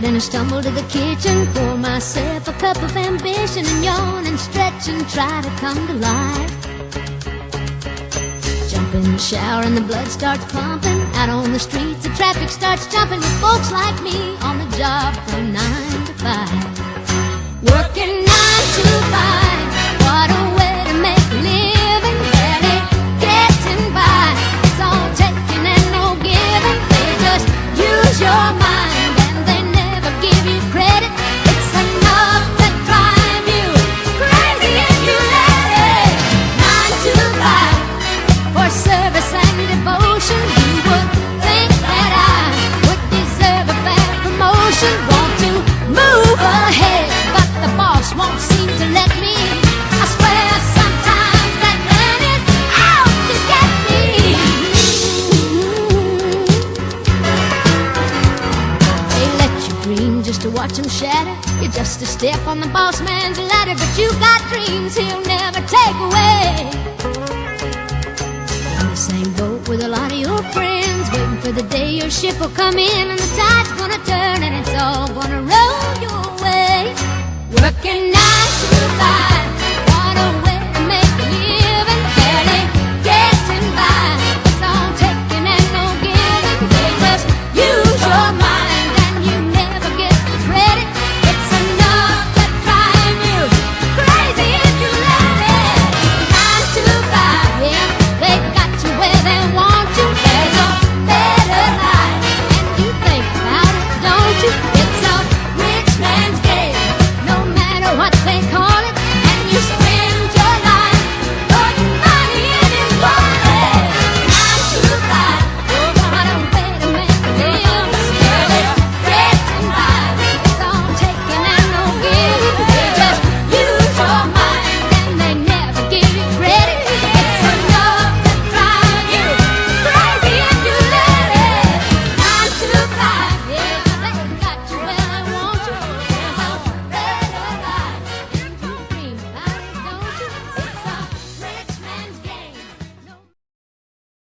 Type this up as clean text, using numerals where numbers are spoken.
bed and I stumble to the kitchen, pour myself a cup of ambition and yawn and stretch and try to come to life. Jump in the shower and the blood starts pumping. Out on the streets the traffic starts jumping with folks like me on the job from 9 to 5. Working 9 to 5, what a way to make a living. Barely getting by, it's all taking and no giving. They just use your mind and they never give you credit. It's enough to drive you crazy if you let it. 9 to 5 for service and devotion. You would think that I would deserve a fair promotion. Want to move ahead, but the boss won't seem to let me. I swear sometimes that man is out to get me. They let you dream just to watch him shatter. You're just a step on the boss man's ladder, but you got dreams he'll never take away. In the same boat with a lot of your friends, waiting for the day your ship will come in and the tide's gonna turn and it's all gonna roll your way. Working 9 to